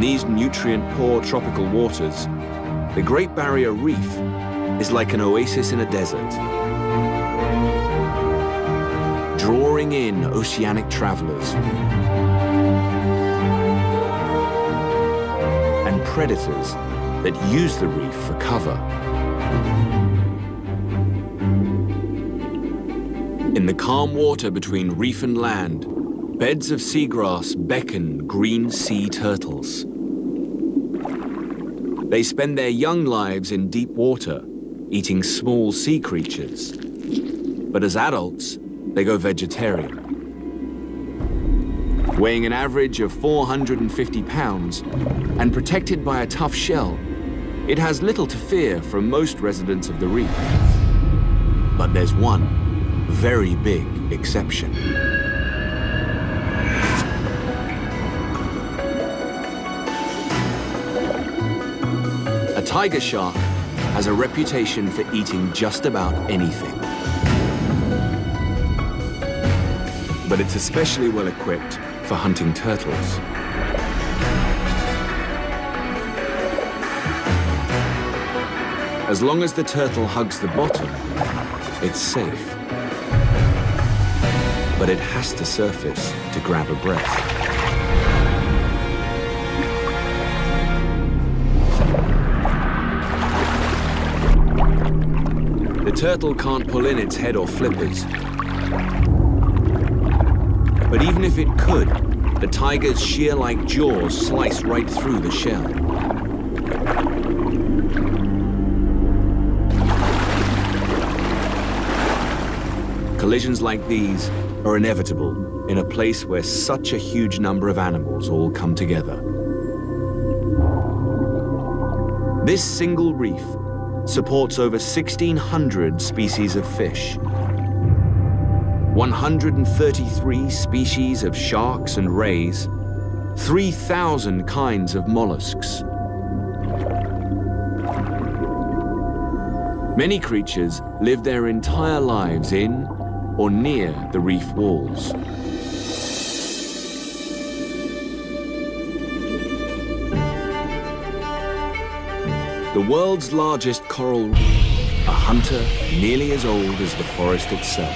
these nutrient-poor tropical waters, the Great Barrier Reef is like an oasis in a desert, drawing in oceanic travelers and predators that use the reef for cover. In the calm water between reef and land, beds of seagrass beckon green sea turtles. They spend their young lives in deep water, eating small sea creatures. But as adults, they go vegetarian. Weighing an average of 450 pounds and protected by a tough shell, it has little to fear from most residents of the reef. But there's one very big exception. A tiger shark has a reputation for eating just about anything. But it's especially well equipped for hunting turtles. As long as the turtle hugs the bottom, it's safe. But it has to surface to grab a breath. The turtle can't pull in its head or flippers. But even if it could, the tiger's shear-like jaws slice right through the shell. Collisions like these are inevitable in a place where such a huge number of animals all come together. This single reef supports over 1,600 species of fish, 133 species of sharks and rays, 3,000 kinds of mollusks. Many creatures live their entire lives in or near the reef walls. The world's largest coral reef, a hunter nearly as old as the forest itself.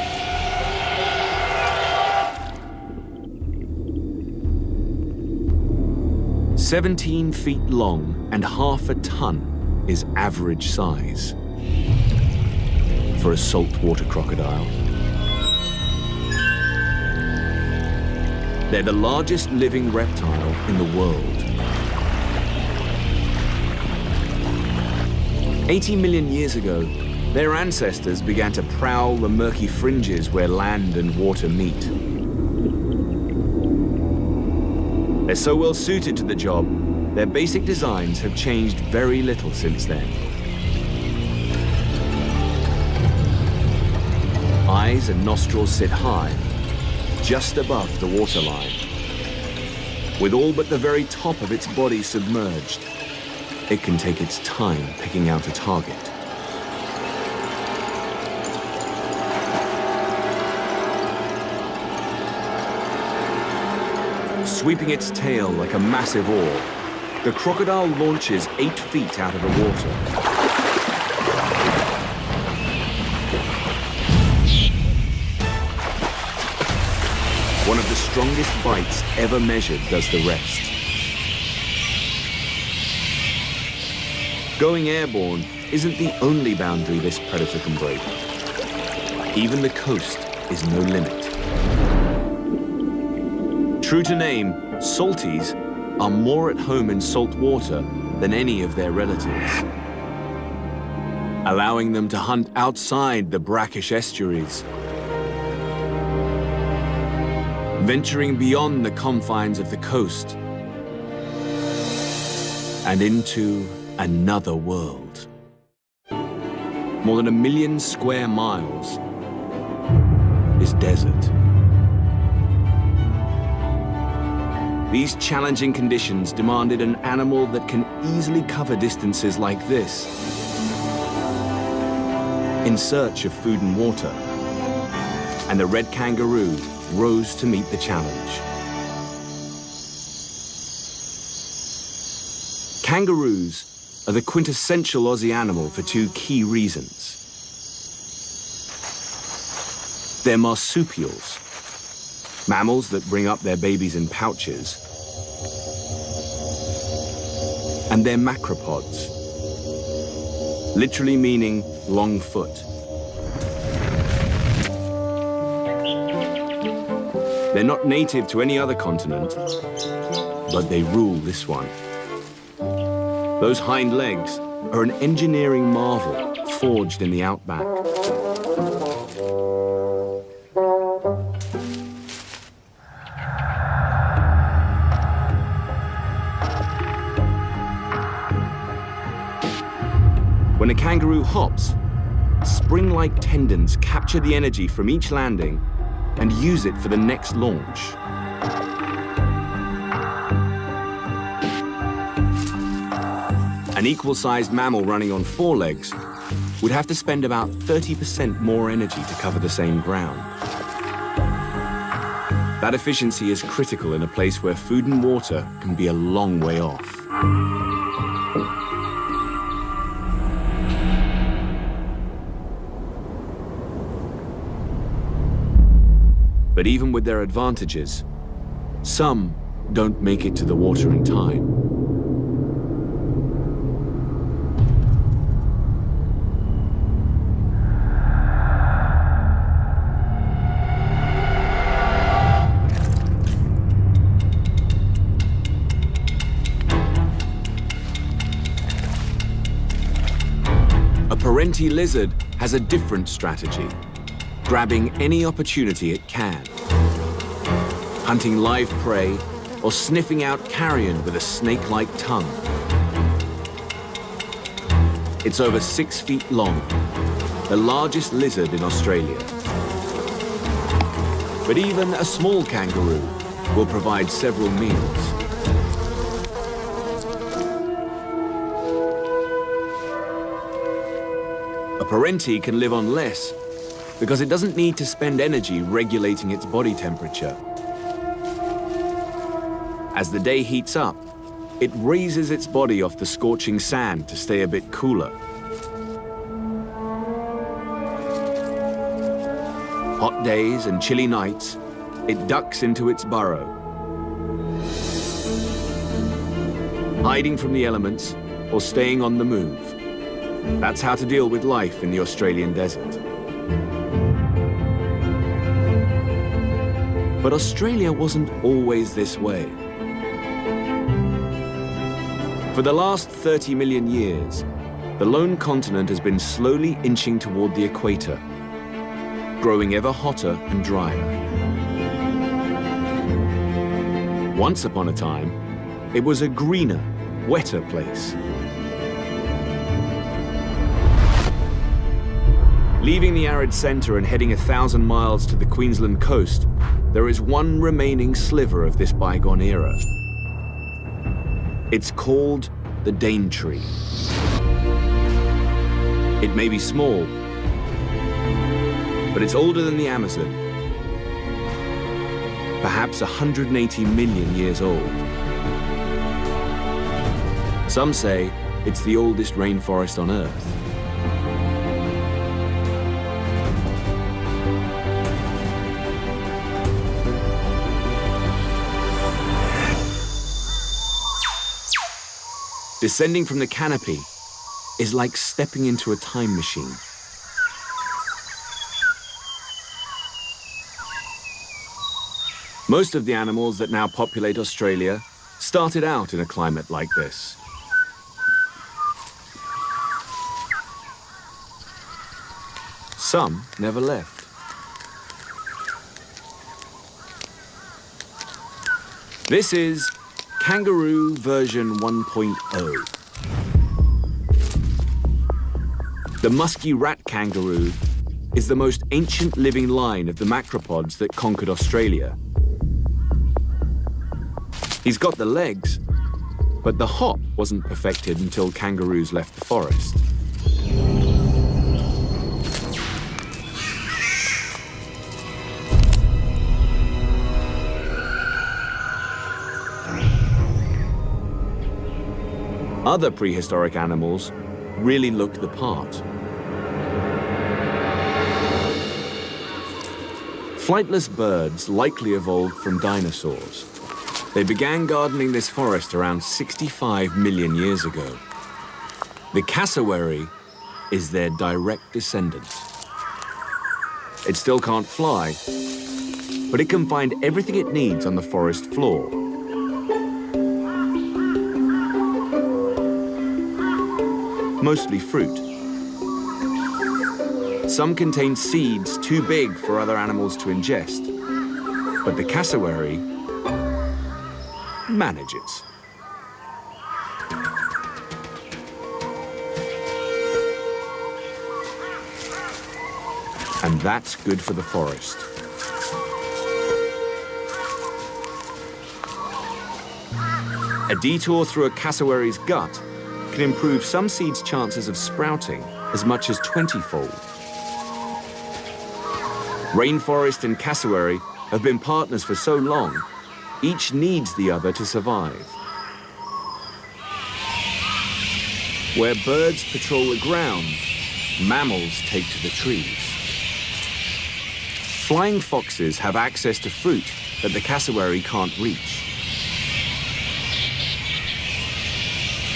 "17 feet long and half a ton is average size for a saltwater crocodile. They're the largest living reptile in the world. 80 million years ago, their ancestors began to prowl the murky fringes where land and water meet. They're so well suited to the job, their basic designs have changed very little since then. Eyes and nostrils sit high, just above the waterline, with all but the very top of its body submerged. It can take its time picking out a target. Sweeping its tail like a massive oar, the crocodile launches 8 feet out of the water. One of the strongest bites ever measured does the rest. Going airborne isn't the only boundary this predator can break. Even the coast is no limit. True to name, salties are more at home in salt water than any of their relatives, allowing them to hunt outside the brackish estuaries, venturing beyond the confines of the coast and into another world. More than 1 million square miles is desert. These challenging conditions demanded an animal that can easily cover distances like this in search of food and water. And the red kangaroo rose to meet the challenge. Kangaroos are the quintessential Aussie animal for two key reasons. They're marsupials, mammals that bring up their babies in pouches, and they're macropods, literally meaning long foot. They're not native to any other continent, but they rule this one. Those hind legs are an engineering marvel forged in the outback. When a kangaroo hops, spring-like tendons capture the energy from each landing and use it for the next launch. An equal-sized mammal running on four legs would have to spend about 30% more energy to cover the same ground. That efficiency is critical in a place where food and water can be a long way off. But even with their advantages, some don't make it to the water in time. A parenti lizard has a different strategy, grabbing any opportunity it can, hunting live prey or sniffing out carrion with a snake-like tongue. It's over 6 feet long, the largest lizard in Australia. But even a small kangaroo will provide several meals. A parenti can live on less because it doesn't need to spend energy regulating its body temperature. As the day heats up, it raises its body off the scorching sand to stay a bit cooler. Hot days and chilly nights, it ducks into its burrow, hiding from the elements or staying on the move. That's how to deal with life in the Australian desert. But Australia wasn't always this way. For the last 30 million years, the lone continent has been slowly inching toward the equator, growing ever hotter and drier. Once upon a time, it was a greener, wetter place. Leaving the arid center and heading 1,000 miles to the Queensland coast, there is one remaining sliver of this bygone era. It's called the Daintree. It may be small, but it's older than the Amazon, perhaps 180 million years old. Some say it's the oldest rainforest on Earth. Descending from the canopy is like stepping into a time machine. Most of the animals that now populate Australia started out in a climate like this. Some never left. This is Kangaroo version 1.0. The musky rat kangaroo is the most ancient living line of the macropods that conquered Australia. He's got the legs, but the hop wasn't perfected until kangaroos left the forest. Other prehistoric animals really look the part. Flightless birds likely evolved from dinosaurs. They began gardening this forest around 65 million years ago. The cassowary is their direct descendant. It still can't fly, but it can find everything it needs on the forest floor. Mostly fruit. Some contain seeds too big for other animals to ingest, but the cassowary manages. And that's good for the forest. A detour through a cassowary's gut can improve some seeds' chances of sprouting as much as 20-fold. Rainforest and cassowary have been partners for so long, each needs the other to survive. Where birds patrol the ground, mammals take to the trees. Flying foxes have access to fruit that the cassowary can't reach.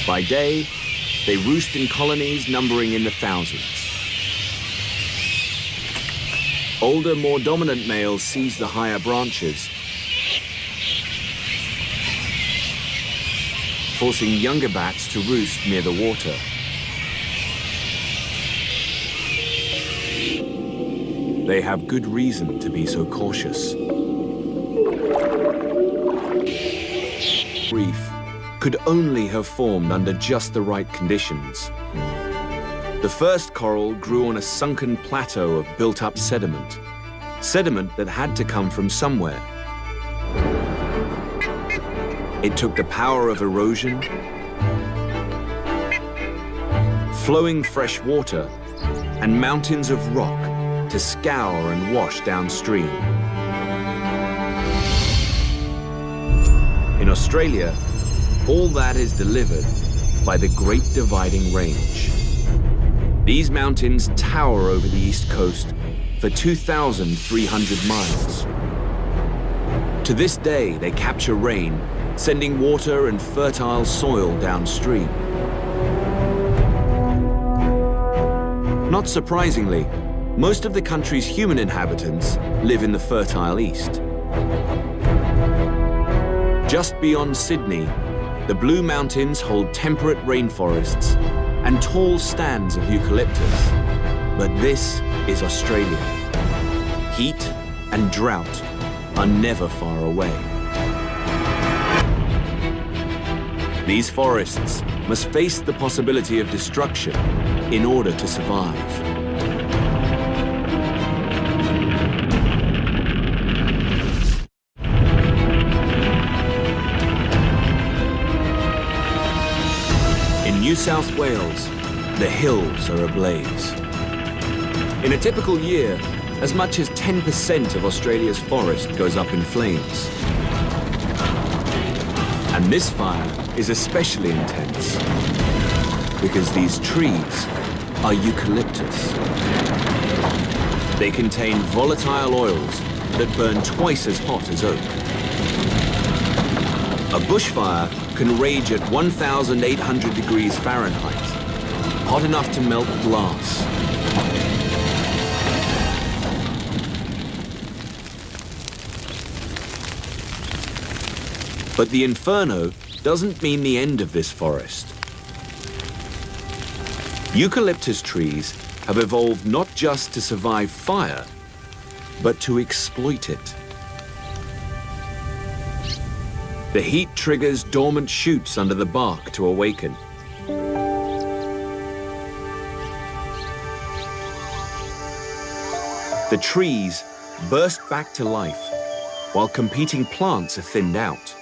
By day, they roost in colonies numbering in the thousands. Older, more dominant males seize the higher branches, forcing younger bats to roost near the water. They have good reason to be so cautious. Reef could only have formed under just the right conditions. The first coral grew on a sunken plateau of built-up sediment, sediment that had to come from somewhere. It took the power of erosion, flowing fresh water, and mountains of rock to scour and wash downstream. In Australia, all that is delivered by the Great Dividing Range. These mountains tower over the east coast for 2,300 miles. To this day, they capture rain, sending water and fertile soil downstream. Not surprisingly, most of the country's human inhabitants live in the fertile east. Just beyond Sydney, the Blue Mountains hold temperate rainforests and tall stands of eucalyptus. But this is Australia. Heat and drought are never far away. These forests must face the possibility of destruction in order to survive. New South Wales, the hills are ablaze. In a typical year, as much as 10% of Australia's forest goes up in flames. And this fire is especially intense because these trees are eucalyptus. They contain volatile oils that burn twice as hot as oak. A bushfire can rage at 1,800 degrees Fahrenheit, hot enough to melt glass. But the inferno doesn't mean the end of this forest. Eucalyptus trees have evolved not just to survive fire, but to exploit it. The heat triggers dormant shoots under the bark to awaken. The trees burst back to life while competing plants are thinned out.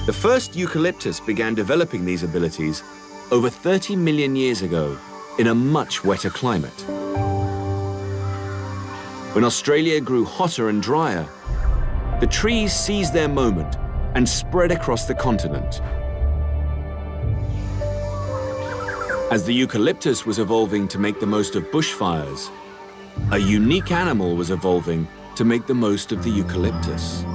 The first eucalyptus began developing these abilities over 30 million years ago in a much wetter climate. When Australia grew hotter and drier, the trees seized their moment and spread across the continent. As the eucalyptus was evolving to make the most of bushfires, a unique animal was evolving to make the most of the eucalyptus.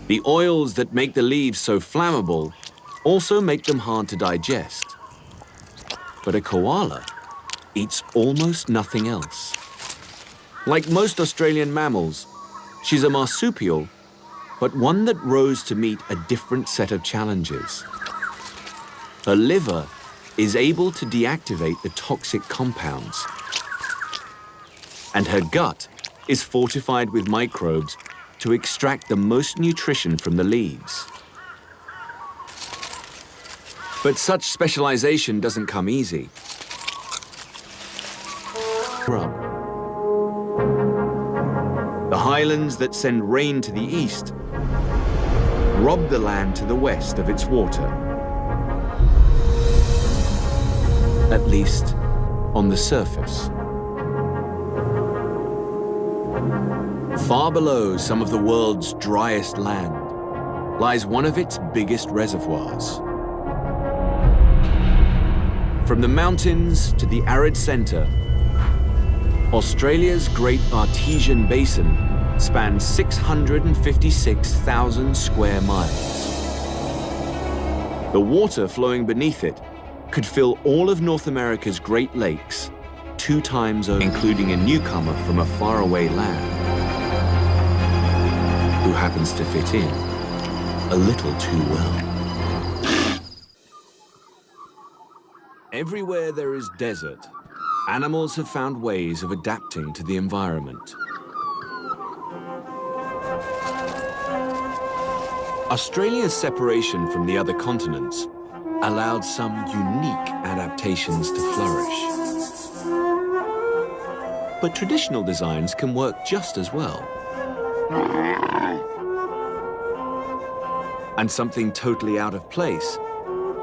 The oils that make the leaves so flammable also make them hard to digest. But a koala eats almost nothing else. Like most Australian mammals, she's a marsupial, but one that rose to meet a different set of challenges. Her liver is able to deactivate the toxic compounds, and her gut is fortified with microbes to extract the most nutrition from the leaves. But such specialization doesn't come easy. The highlands that send rain to the east rob the land to the west of its water. At least on the surface. Far below some of the world's driest land lies one of its biggest reservoirs. From the mountains to the arid center, Australia's Great Artesian Basin spans 656,000 square miles. The water flowing beneath it could fill all of North America's Great Lakes 2 times over, including a newcomer from a faraway land who happens to fit in a little too well. Everywhere there is desert, animals have found ways of adapting to the environment. Australia's separation from the other continents allowed some unique adaptations to flourish. But traditional designs can work just as well. And something totally out of place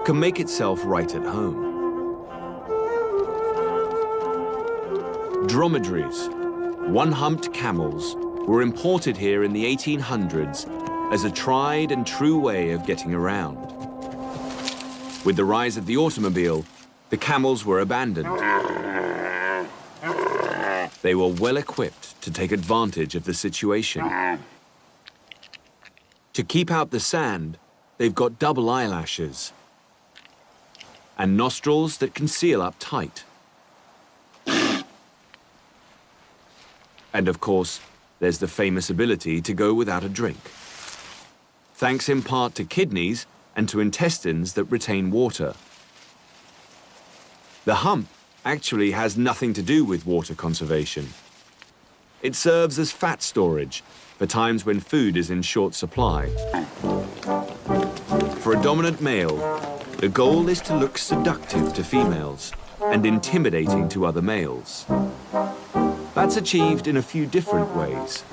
can make itself right at home. Dromedaries, one-humped camels, were imported here in the 1800s as a tried and true way of getting around. With the rise of the automobile, the camels were abandoned. They were well equipped to take advantage of the situation. To keep out the sand, they've got double eyelashes and nostrils that can seal up tight. And of course, there's the famous ability to go without a drink, thanks in part to kidneys and to intestines that retain water. The hump actually has nothing to do with water conservation. It serves as fat storage for times when food is in short supply. For a dominant male, the goal is to look seductive to females and intimidating to other males. That's achieved in a few different ways.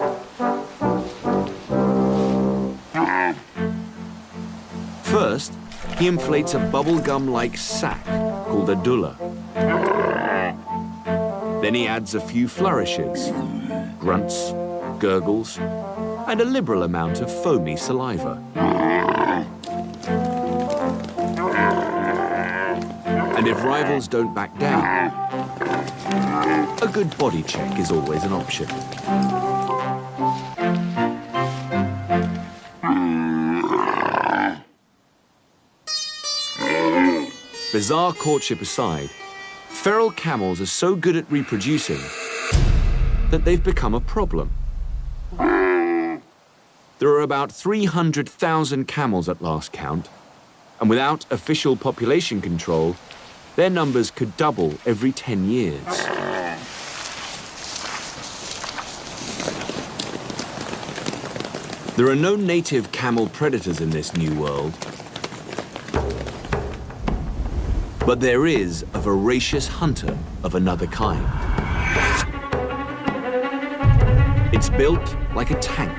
First, he inflates a bubblegum-like sack called a dulla. Then he adds a few flourishes, grunts, gurgles, and a liberal amount of foamy saliva. And if rivals don't back down, a good body check is always an option. Bizarre courtship aside, feral camels are so good at reproducing that they've become a problem. There are about 300,000 camels at last count, and without official population control, their numbers could double every 10 years. There are no native camel predators in this new world, but there is a voracious hunter of another kind. It's built like a tank,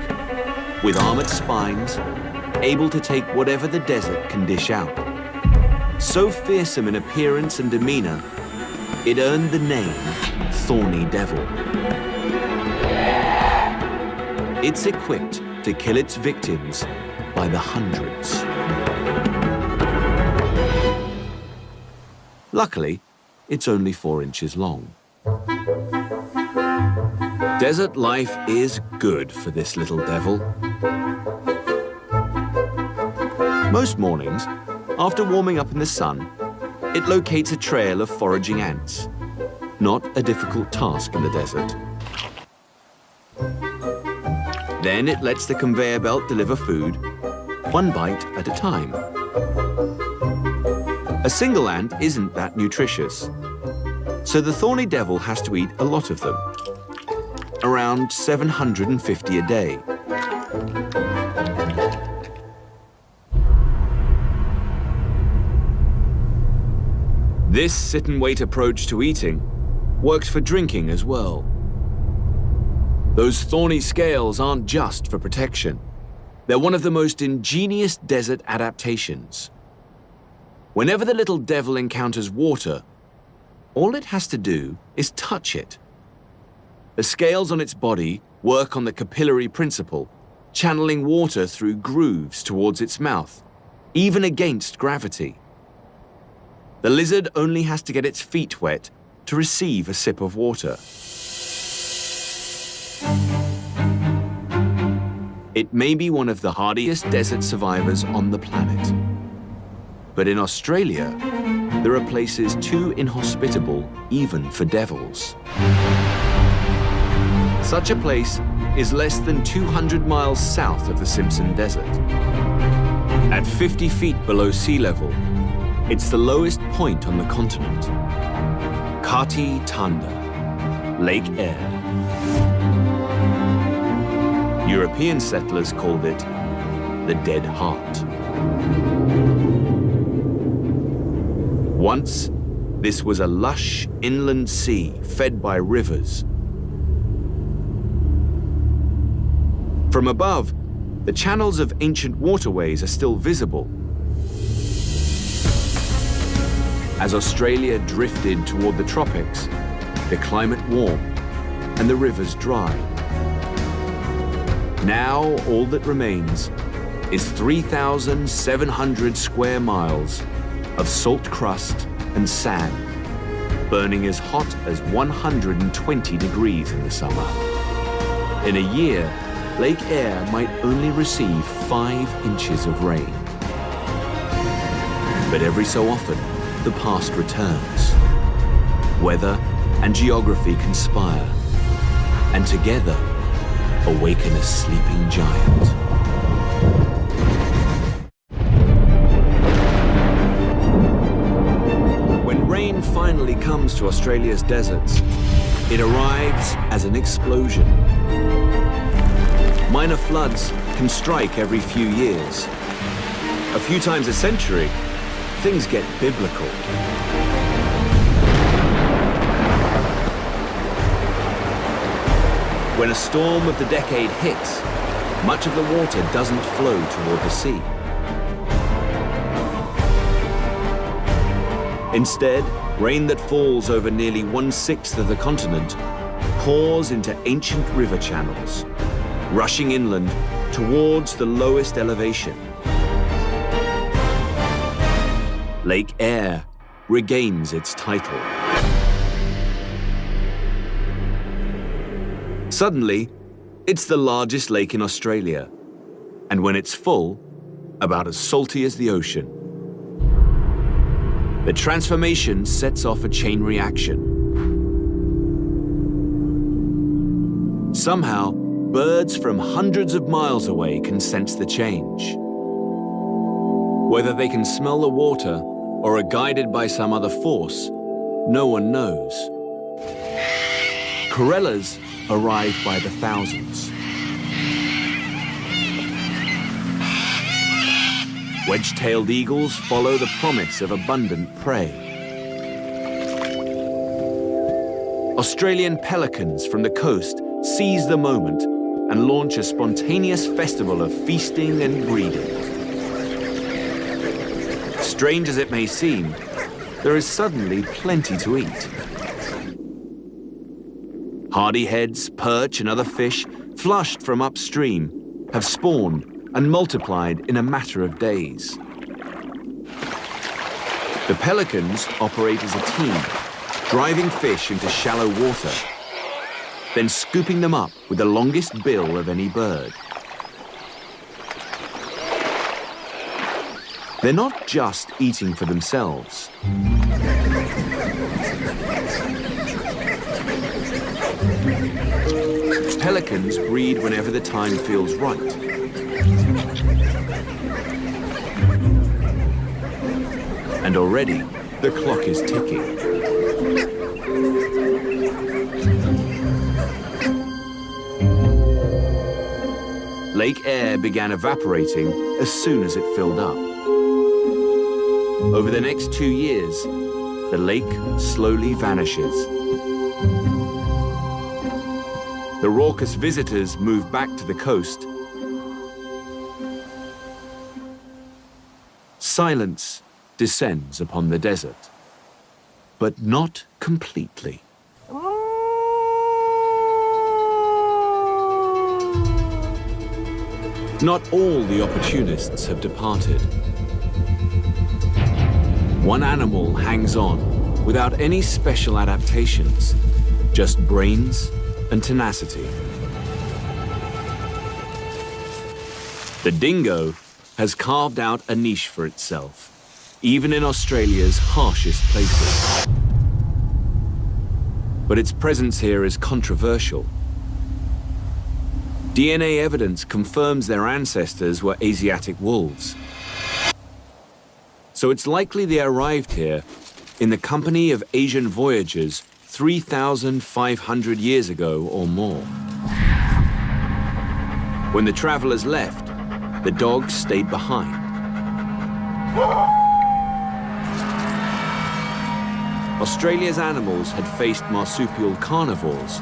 with armored spines, able to take whatever the desert can dish out. So fearsome in appearance and demeanor, it earned the name Thorny Devil. It's equipped to kill its victims by the hundreds. Luckily, it's only 4 inches long. Desert life is good for this little devil. Most mornings, after warming up in the sun, it locates a trail of foraging ants. Not a difficult task in the desert. Then it lets the conveyor belt deliver food, one bite at a time. A single ant isn't that nutritious, so the thorny devil has to eat a lot of them, around 750 a day. This sit-and-wait approach to eating works for drinking as well. Those thorny scales aren't just for protection. They're one of the most ingenious desert adaptations. Whenever the little devil encounters water, all it has to do is touch it. The scales on its body work on the capillary principle, channeling water through grooves towards its mouth, even against gravity. The lizard only has to get its feet wet to receive a sip of water. It may be one of the hardiest desert survivors on the planet. But in Australia, there are places too inhospitable even for devils. Such a place is less than 200 miles south of the Simpson Desert. At 50 feet below sea level, it's the lowest point on the continent. Kati Tanda, Lake Eyre. European settlers called it the Dead Heart. Once, this was a lush inland sea fed by rivers. From above, the channels of ancient waterways are still visible. As Australia drifted toward the tropics, the climate warmed and the rivers dried. Now, all that remains is 3,700 square miles of salt crust and sand, burning as hot as 120 degrees in the summer. In a year, Lake Eyre might only receive 5 inches of rain. But every so often, the past returns. Weather and geography conspire, and together awaken a sleeping giant. When rain finally comes to Australia's deserts, it arrives as an explosion. Minor floods can strike every few years. A few times a century, things get biblical. When a storm of the decade hits, much of the water doesn't flow toward the sea. Instead, rain that falls over nearly 1/6 of the continent pours into ancient river channels, rushing inland towards the lowest elevation. Lake Eyre regains its title. Suddenly, it's the largest lake in Australia, and when it's full, about as salty as the ocean. The transformation sets off a chain reaction. Somehow, birds from hundreds of miles away can sense the change. Whether they can smell the water or are guided by some other force, no one knows. Corellas arrive by the thousands. Wedge-tailed eagles follow the promise of abundant prey. Australian pelicans from the coast seize the moment and launch a spontaneous festival of feasting and breeding. Strange as it may seem, there is suddenly plenty to eat. Hardyheads, perch and other fish, flushed from upstream, have spawned and multiplied in a matter of days. The pelicans operate as a team, driving fish into shallow water, then scooping them up with the longest bill of any bird. They're not just eating for themselves. Pelicans breed whenever the time feels right. And already, the clock is ticking. Lake Eyre began evaporating as soon as it filled up. Over the next 2 years, the lake slowly vanishes. The raucous visitors move back to the coast. Silence descends upon the desert, but not completely. Not all the opportunists have departed. One animal hangs on without any special adaptations, just brains and tenacity. The dingo has carved out a niche for itself, even in Australia's harshest places. But its presence here is controversial. DNA evidence confirms their ancestors were Asiatic wolves. So it's likely they arrived here in the company of Asian voyagers 3,500 years ago or more. When the travelers left, the dogs stayed behind. Australia's animals had faced marsupial carnivores,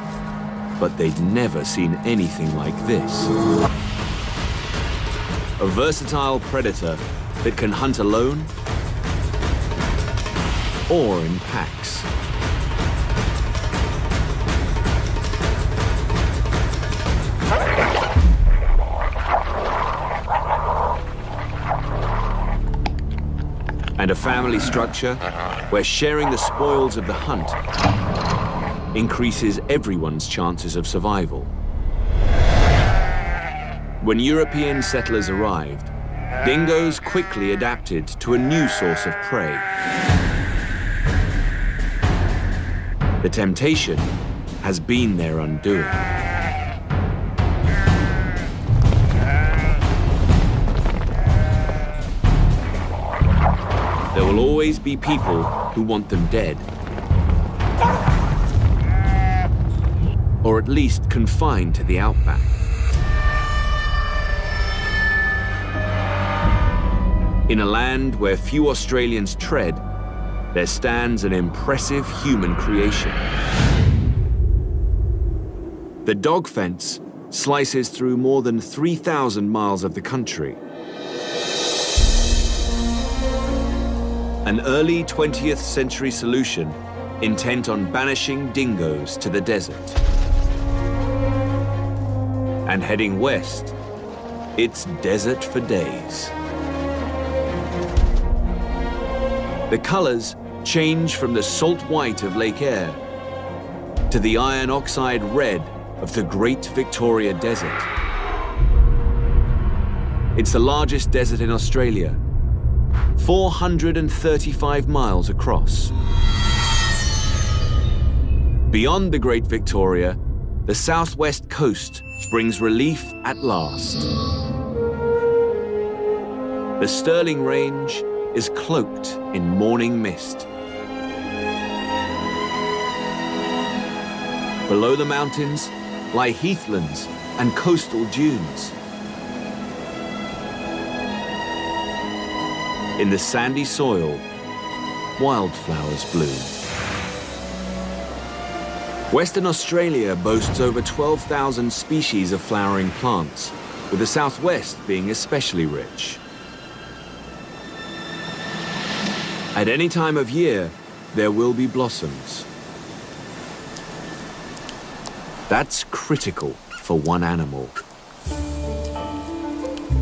but they'd never seen anything like this. A versatile predator that can hunt alone or in packs. And a family structure where sharing the spoils of the hunt increases everyone's chances of survival. When European settlers arrived, dingoes quickly adapted to a new source of prey. The temptation has been their undoing. There will always be people who want them dead, or at least confined to the outback. In a land where few Australians tread, there stands an impressive human creation. The dog fence slices through more than 3,000 miles of the country. An early 20th century solution intent on banishing dingoes to the desert. And heading west, it's desert for days. The colors change from the salt white of Lake Eyre to the iron oxide red of the Great Victoria Desert. It's the largest desert in Australia, 435 miles across. Beyond the Great Victoria, the southwest coast brings relief at last. The Stirling Range is cloaked in morning mist. Below the mountains lie heathlands and coastal dunes. In the sandy soil, wildflowers bloom. Western Australia boasts over 12,000 species of flowering plants, with the southwest being especially rich. At any time of year, there will be blossoms. That's critical for one animal.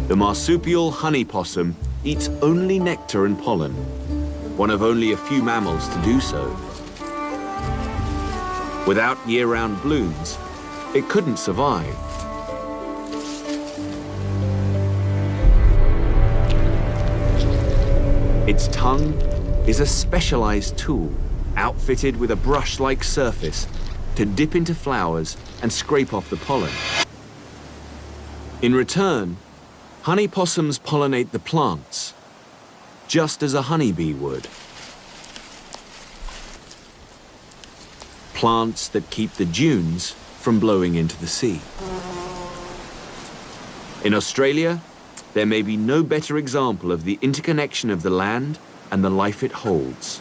The marsupial honey possum eats only nectar and pollen, one of only a few mammals to do so. Without year-round blooms, it couldn't survive. Its tongue is a specialized tool, outfitted with a brush-like surface to dip into flowers and scrape off the pollen. In return, honey possums pollinate the plants, just as a honeybee would. Plants that keep the dunes from blowing into the sea. In Australia, there may be no better example of the interconnection of the land and the life it holds.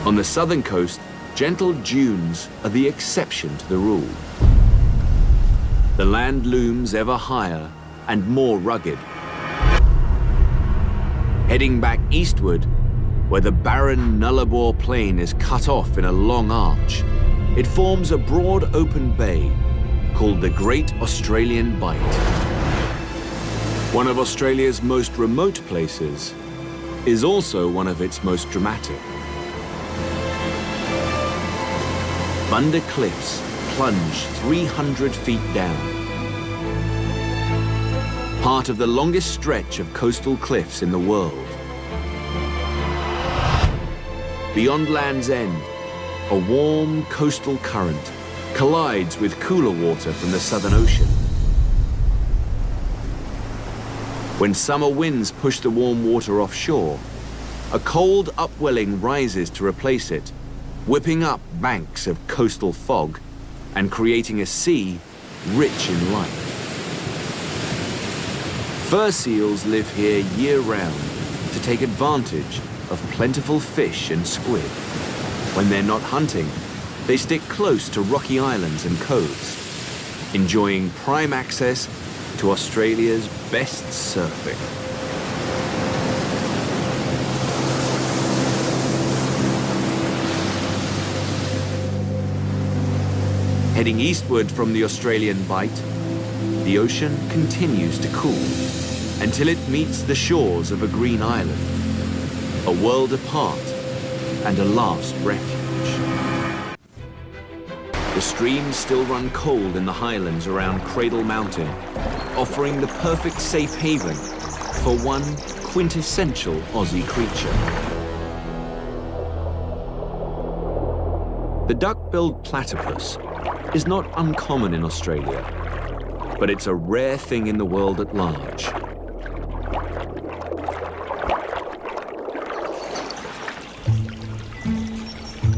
On the southern coast, gentle dunes are the exception to the rule. The land looms ever higher and more rugged. Heading back eastward, where the barren Nullarbor Plain is cut off in a long arch, it forms a broad open bay called the Great Australian Bight. One of Australia's most remote places is also one of its most dramatic. Bunda Cliffs plunge 300 feet down. Part of the longest stretch of coastal cliffs in the world. Beyond Land's End, a warm coastal current collides with cooler water from the Southern Ocean. When summer winds push the warm water offshore, a cold upwelling rises to replace it, whipping up banks of coastal fog and creating a sea rich in life. Fur seals live here year-round to take advantage of plentiful fish and squid. When they're not hunting, they stick close to rocky islands and coves, enjoying prime access to Australia's best surfing. Heading eastward from the Australian Bight, the ocean continues to cool until it meets the shores of a green island, a world apart and a last refuge. The streams still run cold in the highlands around Cradle Mountain, offering the perfect safe haven for one quintessential Aussie creature. The duck-billed platypus is not uncommon in Australia, but it's a rare thing in the world at large.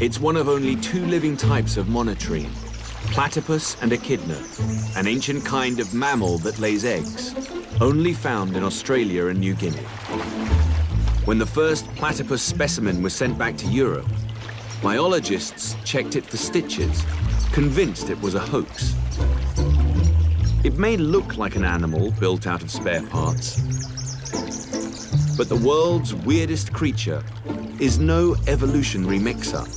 It's one of only two living types of monotreme, platypus and echidna, an ancient kind of mammal that lays eggs, only found in Australia and New Guinea. When the first platypus specimen was sent back to Europe, biologists checked it for stitches, convinced it was a hoax. It may look like an animal built out of spare parts, but the world's weirdest creature is no evolutionary mix-up.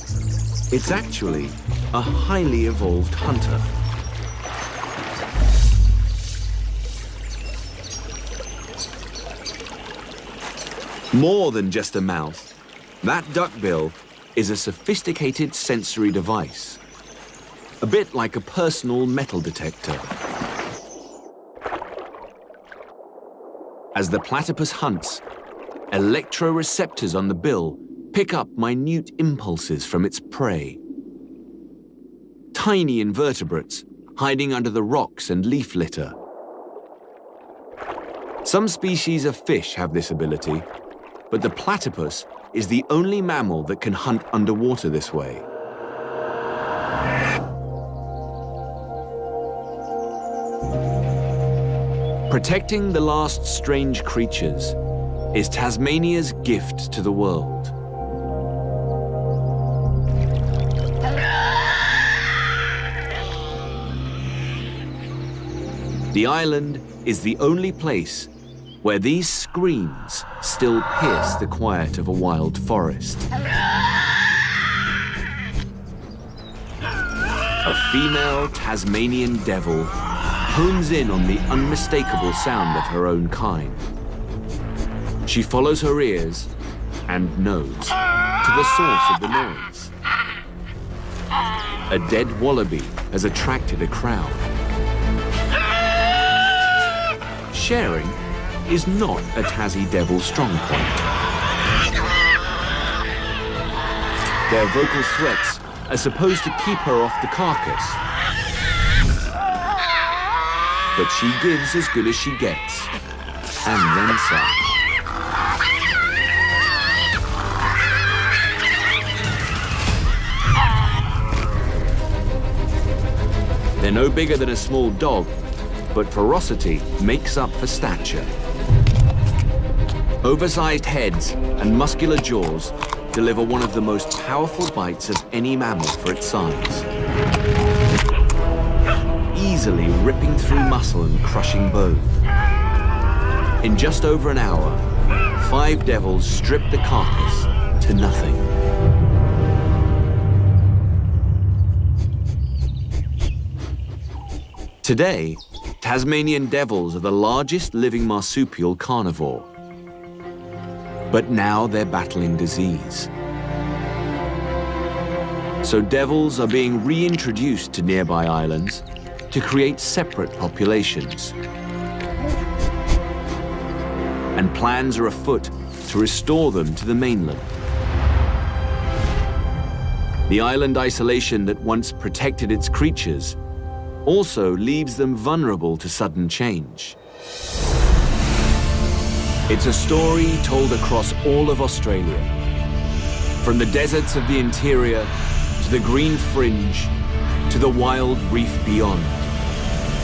It's actually a highly evolved hunter. More than just a mouth, that duckbill is a sophisticated sensory device, a bit like a personal metal detector. As the platypus hunts, electroreceptors on the bill pick up minute impulses from its prey. Tiny invertebrates hiding under the rocks and leaf litter. Some species of fish have this ability, but the platypus is the only mammal that can hunt underwater this way. Protecting the last strange creatures is Tasmania's gift to the world. The island is the only place where these screams still pierce the quiet of a wild forest. A female Tasmanian devil hones in on the unmistakable sound of her own kind. She follows her ears and nose to the source of the noise. A dead wallaby has attracted a crowd. Sharing is not a Tassie devil's strong point. Their vocal threats are supposed to keep her off the carcass. But she gives as good as she gets, and then some. They're no bigger than a small dog, but ferocity makes up for stature. Oversized heads and muscular jaws deliver one of the most powerful bites of any mammal for its size. Easily ripping through muscle and crushing bone. In just over an hour, 5 devils stripped the carcass to nothing. Today, Tasmanian devils are the largest living marsupial carnivore. But now they're battling disease. So devils are being reintroduced to nearby islands to create separate populations. And plans are afoot to restore them to the mainland. The island isolation that once protected its creatures also leaves them vulnerable to sudden change. It's a story told across all of Australia, from the deserts of the interior to the green fringe to the wild reef beyond.